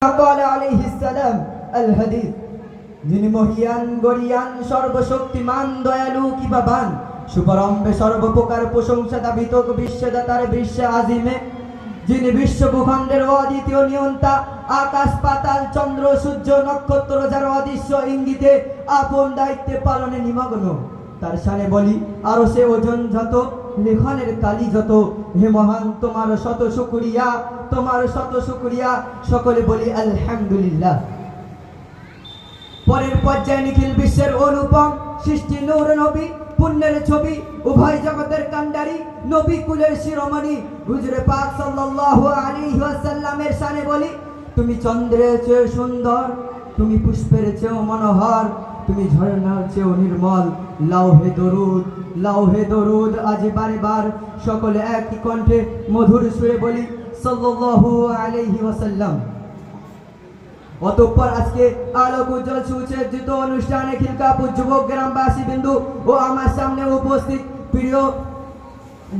قال عليه السلام الحديث যিনি মহিয়ান গরিয়ান সর্বশক্তিমান দয়ালু কিবাবান সুপরম্বে সর্বপ্রকার প্রশংসা দাবিত বিশ্বদাতার বিশ্বে আজিমে যিনি বিশ্বভূখণ্ডের অদ্বিতীয় নিয়ন্তা আকাশ পাতাল চন্দ্র সূর্য নক্ষত্র যার অদৃশ্য ইঙ্গিতে আপন দায়িত্বে পালনে নিমগ্ন তার শানে বলি আরো সে ওজন যত লেখনের কালি যত হে মহান তোমার শত শুকরিয়া সকলে বলি আলহামদুলিল্লাহ। পরের পর্যায়ে নিখিল বিশ্বের অনুপম সৃষ্টি নূর নবী পুণ্যের ছবি উভয় জগতের কান্ডারি নবী কুলের শিরোমণি হুজুরে পাক সাল্লাল্লাহু আলাইহি ওয়াসাল্লামের শানে বলি তুমি চন্দ্রের চেয়ে সুন্দর তুমি পুষ্পের চেয়েও মনোহর তুমি ঝর্ণার চেয়েও নির্মল লাউহে দরুদ আজ বারবার সকলে একই কণ্ঠে মধুর সুরে বলি সাল্লাল্লাহু আলাইহি ওয়াসাল্লাম। অতঃপর আজকে আলোক উজ্জ্বল সুসজ্জিত অনুষ্ঠানে খিলকাপুর যুবক গ্রামবাসী বিন্দু ও আমার সামনে উপস্থিত প্রিয়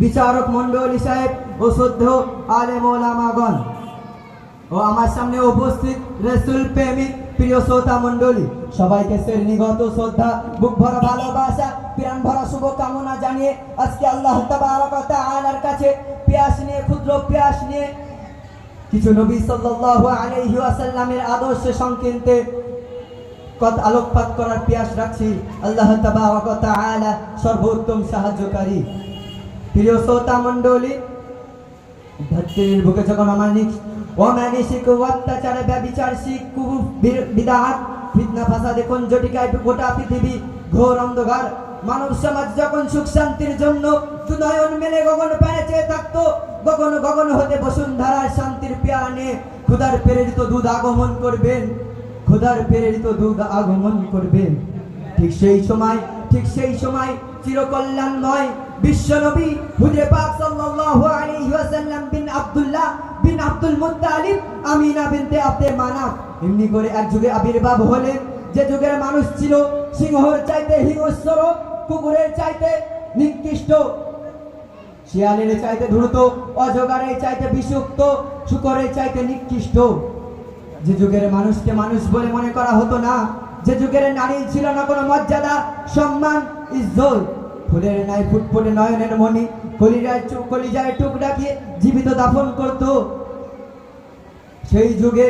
বিচারক মন্ডলী সাহেব ও শ্রদ্ধেয় আলেম ওলামাগণ ও আমার সামনে উপস্থিত রাসূল প্রেমিক প্রিয় শ্রোতা মন্ডলী সবাইকে শ্রেণীগত শ্রদ্ধা বুক ভরা ভালোবাসা প্রাণ ভরা শুভকামনা জানিয়ে আজকে আল্লাহ তাবারক ওয়া তাআলার কাছে ক্ষুদ্র পেয়াস নিয়ে কিছু নবী সাল্লাল্লাহু আলাইহি ওয়াসাল্লামের আদর্শে সংকীর্ণে কথা আলোকপাত করার পেয়াস রাখছি। আল্লাহ তাবারক ওয়া তাআলা সর্বোত্তম সাহায্যকারী। প্রিয় শ্রোতা মণ্ডলী ধরতির বুকে যখন অমানসিক অত্যাচার ব্যভিচার শিখ বিদআত ফিতনা ফাসাদে কঞ্জটিকায় গোটা পৃথিবী ঘোর অন্ধকার মানব সমাজ যখন সুখ শান্তির জন্য দুনয়ন মেলে গগন পানে চেয়ে থাকতো গগন হতে বসুন্ধরার শান্তির পেয়ালা নিয়ে খোদার প্রেরিত দূত আগমন করবেন ঠিক সেই সময় চিরকল্যাণময় বিশ্বনবী হুজুরে পাক সাল্লাল্লাহু আলাইহি ওয়াসাল্লাম বিন আব্দুল্লাহ বিন আব্দুল মুত্তালিব আমিনা বিনতে আব্দে মানাফ এমনি করে এক যুগে আবির্ভাব হলেন যে যুগের মানুষ ছিল সিংহর চাইতে হিংস্র কুকুরের চাইতে নিকৃষ্ট শিয়ালের চাইতে দ্রুত অজগরের চাইতে বিষাক্ত শূকরের চাইতে নিকৃষ্ট যে যুগের মানুষকে মানুষ বলে মনে করা হতো না যে যুগের নারী ছিল না কোনো মর্যাদা সম্মান ইজ্জত ফুলের নাই ফুটফুটে নয়নের মণি কলিজায় টুকরা দিয়ে জীবিত দাফন করত সেই যুগে